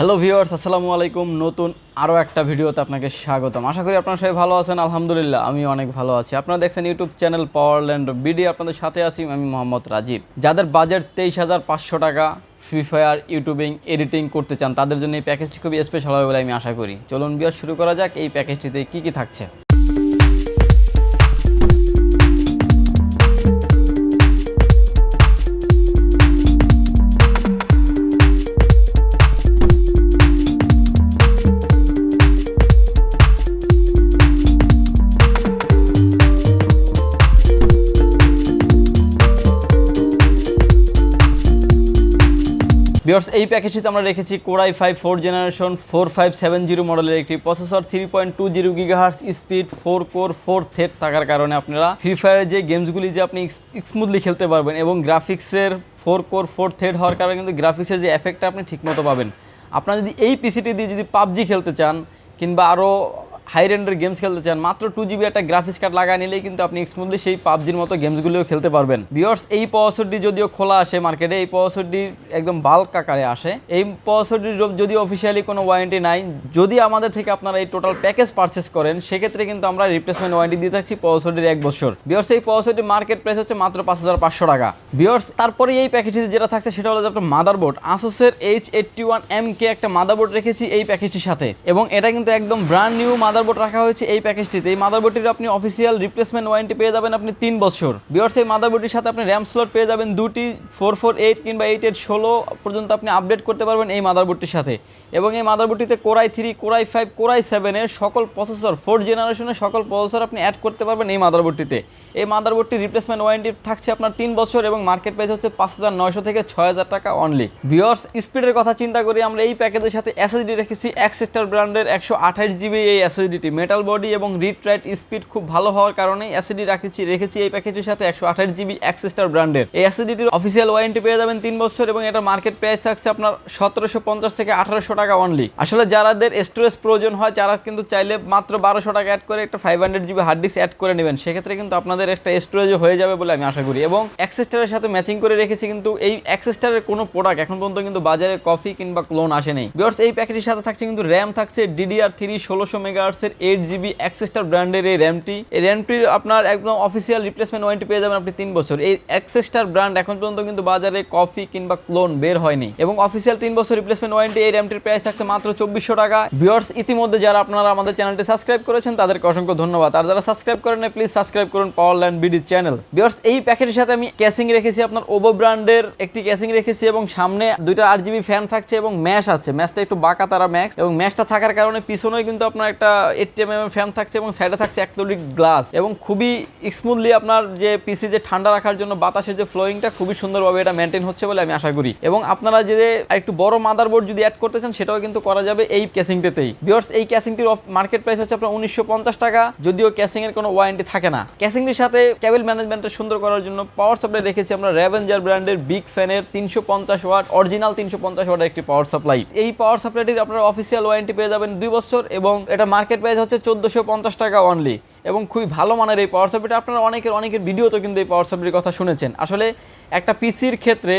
Hello viewers, আসসালামু আলাইকুম। নতুন আরও একটা ভিডিওতে আপনাকে স্বাগতম। আশা করি আপনারা সবাই ভালো আছেন। আলহামদুলিল্লাহ আমি অনেক ভালো আছি। আপনারা দেখছেন ইউটিউব চ্যানেল পাওয়ারল্যান্ড বিডি। আপনাদের সাথে আছি আমি মোহাম্মদ রাজীব। যাদের বাজেট 23,500 টাকা ফ্রি ফায়ার ইউটিউবিং এডিটিং করতে চান তাদের জন্য এই প্যাকেজটি খুবই স্পেশাল হবে বলে আমি আশা করি। চলুন ভিউয়ার্স, শুরু করা যাক। এই প্যাকেজটিতে কী কী থাকছে। ভিউয়ার্স, এই প্যাকেজটিতে আমরা রেখেছি Core i5 4th জেনারেশন 4570 মডেলের একটি processor, 3.20 GHz speed, 4 core 4 thread থাকার কারণে আপনারা ফ্রি ফায়ারের যে গেমসগুলি যে আপনি স্মুথলি খেলতে পারবেন এবং গ্রাফিক্সের 4 কোর 4 থ্রেড হওয়ার কারণে কিন্তু গ্রাফিক্সের যে এফেক্টটা আপনি ঠিকমতো পাবেন। আপনারা যদি এই পিসিটি দিয়ে যদি পাবজি খেলতে চান কিংবা আরও হাই রেন্ডের গেমস খেলতে চান, মাত্র 2GB একটা গ্রাফিক্স কার্ড লাগায় নিলেই কিন্তু আপনি স্মুথলি সেই পাবজির মতো গেমসগুলিও খেলতে পারবেন। ভিউয়ার্স, এই প্রসেসরটি যদিও খোলা আসে মার্কেটে, এই প্রসেসরটি একদম বাল্ক আকারে আসে। এই প্রসেসরটির যদিও অফিসিয়ালি কোনো ওয়ারেন্টি নাই। যদি আমাদের থেকে আপনারা এই টোটাল প্যাকেজ পারচেস করেন সেক্ষেত্রে কিন্তু আমরা রিপ্লেসমেন্ট ওয়ারেন্টি দিয়ে থাকছি প্রসেসরটির 1 বছর। ভিউয়ার্স, এই প্রসেসরটির মার্কেট প্রাইস হচ্ছে মাত্র 5,500 টাকা। ভিউয়ার্স, তারপরে এই প্যাকেজটিতে যেটা থাকছে সেটা হলো আপনার মাদারবোর্ড। আসুসের H81MK একটা মাদারবোর্ড রেখেছি এই প্যাকেজটির সাথে, এবং এটা কিন্তু একদম ব্র্যান্ড নিউ মাদারবোর্ড রাখা হয়েছে এই প্যাকেজটিতে। এই মাদারবোর্ডটির আপনি অফিসিয়াল রিপ্লেসমেন্ট ওয়ারেন্টি পেয়ে যাবেন আপনি 3 বছর। ভিউয়ার্স, এই মাদারবোর্ডটির সাথে আপনি র্যাম স্লট পেয়ে যাবেন দুটি, 448 কিংবা 8816 পর্যন্ত আপনি আপডেট করতে পারবেন এই মাদারবোর্ডটির সাথে। এবং এই মাদারবোর্ডটিতে Core i3, Core i5, Core i7 এর সকল প্রসেসর, 4th জেনারেশনের সকল প্রসেসর আপনি অ্যাড করতে পারবেন এই মাদারবোর্ডটিতে। এই মাদারবোর্ডটির রিপ্লেসমেন্ট ওয়ারেন্টি থাকছে আপনার 3 বছর এবং মার্কেট প্রাইস হচ্ছে 5,900 থেকে 6,000 টাকা অনলি। ভিউয়ার্স, স্পিডের কথা চিন্তা করি আমরা এই প্যাকেজের সাথে এসএসডি রেখেছি এক্সস্টার ব্র্যান্ডের 128GB এই এসএসডিটি। মেটাল বডি এবং রিড রাইট স্পিড খুব ভালো হওয়ার কারণে এসএসডি রেখেছি এই প্যাকেজের সাথে 128GB এক্সস্টার ব্র্যান্ডের। এই এসএসডিটির অফিসিয়াল ওয়ারেন্টি পেয়ে যাবেন 3 বছর এবং এটা মার্কেট প্রাইস থাকছে আপনার 1750 থেকে 1800 টাকা অনলি। আসলে যারাদের স্টোরেজ প্রয়োজন হয় তারা কিন্তু চাইলে মাত্র 1200 টাকা অ্যাড করে একটা 500GB হার্ড ডিস্ক অ্যাড করে নেবেন, সেক্ষেত্রে কিন্তু আপনাদের একটা স্টোরেজও হয়ে যাবে বলে আমি আশা করি। এবং এক্সস্টারের সাথে ম্যাচিং করে রেখেছি, কিন্তু এই এক্সস্টারের কোনো প্রোডাক্ট এখন পর্যন্ত কিন্তু বাজারে কপি কিংবা ক্লোন আসেনি। ভিউয়ার্স, এই প্যাকেজের সাথে থাকছে কিন্তু র্যাম থাকছে DDR3 1600 MHz এর 8GB এক্সস্টার ব্র্যান্ডের এই র্যামটির আপনার একদম অফিসিয়াল রিপ্লেসমেন্ট ওয়ারেন্টি পেয়ে যাবেন আপনি 3 বছর। এই এক্সস্টার ব্র্যান্ড এখন পর্যন্ত কিন্তু বাজারে কপি কিংবা ক্লোন বের হয়নি এবং অফিসিয়াল 3 বছর রিপ্লেসমেন্ট ওয়ারেন্টি। এই র্যামটির প্রাইস থাকছে মাত্র 2400 টাকা। ভিউয়ার্স, ইতিমধ্যে যারা আপনারা আমাদের চ্যানেলটি সাবস্ক্রাইব করেছেন তাদেরকে অসংখ্য ধন্যবাদ, আর যারা সাবস্ক্রাইব করেন না প্লিজ সাবস্ক্রাইব করুন পাওয়ারল্যান্ড বিডি চ্যানেল। ভিউয়ার্স, এই প্যাকেটের সাথে আমি ক্যাসিং রেখেছি আপনার ওবো ব্র্যান্ডের একটি ক্যাসিং রেখেছি এবং সামনে 2টা RGB ফ্যান থাকছে এবং ম্যাশ আছে। ম্যাশটা একটু বাঁকা তারা ম্যাক্স, এবং ম্যাশটা থাকার কারণে পিছনেও কিন্তু আপনার একটা 80mm ফ্যান থাকছে এবং সাইডে থাকছে অ্যাক্রিলিক গ্লাস, এবং খুবই স্মুথলি আপনার যে পিসি যে ঠান্ডা রাখার জন্য বাতাসের যে ফ্লোয়িংটা খুবই সুন্দরভাবে এটা মেনটেন হচ্ছে বলে আমি আশা করি। এবং আপনারা যে একটু বড় মাদারবোর্ড যদি অ্যাড করতে চান সেটাও কিন্তু করা যাবে এই ক্যাসিংটাতেই। ভিউয়ার্স, এই ক্যাসিংটির মার্কেট প্রাইস হচ্ছে আপনার 1950 টাকা, যদিও ক্যাসিং এর কোনো ওয়ারেন্টি থাকে না। ক্যাসিংটির সাথে কেবল ম্যানেজমেন্টটা সুন্দর করার জন্য পাওয়ার সাপ্লাই রেখেছি আমরা র্যাভেঞ্জার ব্র্যান্ডের বিগ ফ্যানের 350 ওয়াট অরিজিনাল 350 ওয়াটের একটি পাওয়ার সাপ্লাই। এই পাওয়ার সাপ্লাইটির আপনার অফিসিয়াল ওয়ারেন্টি পেয়ে যাবেন 2 বছর এবং এটা মার্কেট প্রাইস হচ্ছে 1450 টাকা অনলি। এবং খুবই ভালো মানের এই পাওয়ার সাপ্লাইটা আপনারা অনেকের ভিডিওতে কিন্তু এই পাওয়ার সাপ্লাইয়ের কথা শুনেছেন। আসলে একটা পিসির ক্ষেত্রে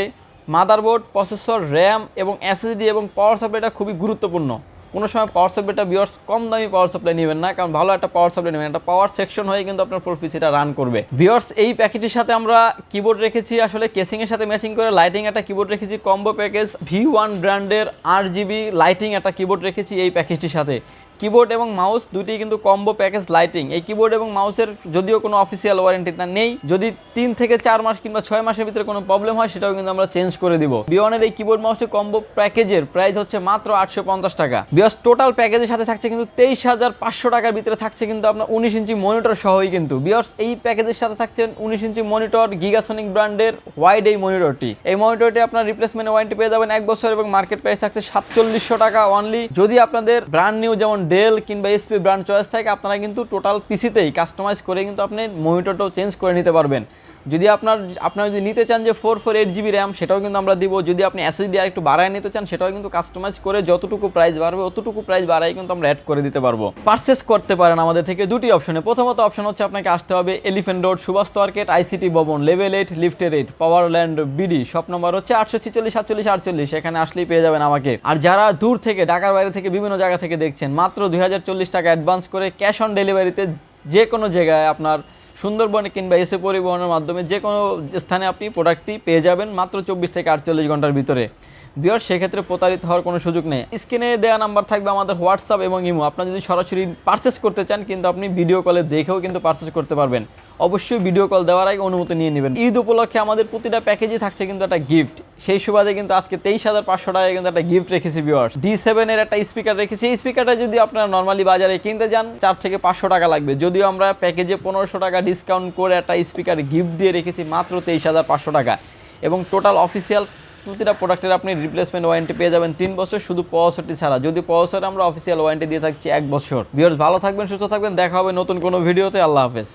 মাদারবোর্ড, প্রসেসর, র্যাম এবং এসএসডি এবং পাওয়ার সাপ্লাইটা খুবই গুরুত্বপূর্ণ। কোনো সময় পাওয়ার সাপ্লাইটা ভিউয়ার্স কম দামি পাওয়ার সাপ্লাই নেবেন না, কারণ ভালো একটা পাওয়ার সাপ্লাই নেবেন, একটা পাওয়ার সেকশন হয়ে কিন্তু আপনার ফুল পিসিটা রান করবে। ভিউয়ার্স, এই প্যাকেটের সাথে আমরা কিবোর্ড রেখেছি আসলে কেসিংয়ের সাথে ম্যাচিং করে লাইটিং একটা কিবোর্ড রেখেছি কম্বো প্যাকেজ V1 ব্র্যান্ডের RGB লাইটিং একটা কিবোর্ড রেখেছি এই প্যাকেজটির সাথে। কিবোর্ড এবং মাউস দুটি কিন্তু কম্বো প্যাকেজ লাইটিং। এই কিবোর্ড এবং মাউসের যদিও কোনো অফিসিয়াল ওয়ারেন্টিটা নেই, যদি 3 থেকে 4 মাস কিংবা 6 মাসের ভিতরে কোনো প্রবলেম হয় সেটাও কিন্তু আমরা চেঞ্জ করে দিব। V1 এই কিবোর্ড মাউসের কম্বো প্যাকেজের প্রাইস হচ্ছে মাত্র 850 টাকা। ভিউয়ার্স, টোটাল প্যাকেজের সাথে থাকছে কিন্তু 23,500 টাকার ভিতরে থাকছে কিন্তু আপনার 19 ইঞ্চি মনিটর সহই কিন্তু। ভিউয়ার্স, এই প্যাকেজের সাথে থাকছে 19 ইঞ্চি মনিটর গিগাসনিক ব্র্যান্ডের ওয়াইড এই মনিটরটি। এই মনিটরটি আপনার রিপ্লেসমেন্ট ওয়ারেন্টি পেয়ে যাবেন 1 বছর এবং মার্কেট প্রাইস থাকছে 4700 টাকা অনলি। যদি আপনাদের ব্র্যান্ড নিউ যেমন ডেল কিংবা এসপি ব্র্যান্ড চয়েস থাকে আপনারা কিন্তু টোটাল পিসিতেই কাস্টমাইজ করে কিন্তু আপনি মনিটরটাও চেঞ্জ করে নিতে পারবেন। যদি আপনারা যদি নিতে চান যে 448GB র্যাম সেটাও কিন্তু আমরা দিব। যদি আপনি এসএসডি আর একটু বাড়ায় নিতে চান সেটাও কিন্তু কাস্টমাইজ করে যতটুকু প্রাইস বাড়বে অতটুকু প্রাইস বাড়াই কিন্তু আমরা অ্যাড করে দিতে পারবো। পারচেস করতে পারেন আমাদের থেকে দুটি অপশনে। প্রথমত অপশন হচ্ছে আপনাকে আসতে হবে elephant road, Subhash market, ICT Bhaban, level 8, লিফটের 8, পাওয়ারল্যান্ড বিডি, শপ নম্বর হচ্ছে 846 এখানে আসলেই পেয়ে যাবেন আমাকে। আর যারা দূর থেকে ঢাকার বাইরে থেকে বিভিন্ন জায়গা থেকে দেখছেন, মাত্র 2040 টাকা অ্যাডভান্স করে ক্যাশ অন ডেলিভারিতে যে কোনো জায়গায় আপনার সুন্দরবন কিংবা এসে পরিবহনের মাধ্যমে যে কোনো স্থানে আপনি প্রোডাক্টটি পেয়ে যাবেন মাত্র 24 থেকে 48 ঘন্টার ভিতরে। ভিউয়ার্স, সেক্ষেত্রে প্রতারিত হওয়ার কোনো সুযোগ নেই। স্ক্রিনে দেওয়া নাম্বার থাকবে আমাদের হোয়াটসঅ্যাপ এবং ইমো। আপনারা যদি সরাসরি পারচেস করতে চান কিন্তু আপনি ভিডিও কলে দেখেও কিন্তু পারচেস করতে পারবেন। অবশ্যই ভিডিও কল দেওয়ার আগে অনুমতি নিয়ে নেবেন। ঈদ উপলক্ষে আমাদের প্রতিটা প্যাকেজই থাকছে কিন্তু একটা গিফট। সেই সুবাদে কিন্তু আজকে 23,500 টাকায় কিন্তু একটা গিফট রেখেছি ভিউয়ার্স। D7 এর একটা স্পিকার রেখেছি। এই স্পিকারটা যদি আপনারা নর্মালি বাজারে কিনতে যান 4 থেকে 500 টাকা লাগবে, যদিও আমরা প্যাকেজে 1500 টাকা ডিসকাউন্ট করে একটা স্পিকার গিফট দিয়ে রেখেছি মাত্র 23,500 টাকা। এবং টোটাল অফিসিয়াল প্রতিটা প্রোডাক্টের আপনি রিপ্লেসমেন্ট ওয়ারেন্টি পেয়ে যাবেন 3 বছর, শুধু প্রসেসরটি ছাড়া। যদি প্রসেসরে আমরা অফিসিয়াল ওয়ারেন্টি দিয়ে থাকছি 1 বছর। ভিউয়ার্স, ভালো থাকবেন, সুস্থ থাকবেন, দেখা হবে নতুন কোনো ভিডিওতে। আল্লাহ হাফেজ।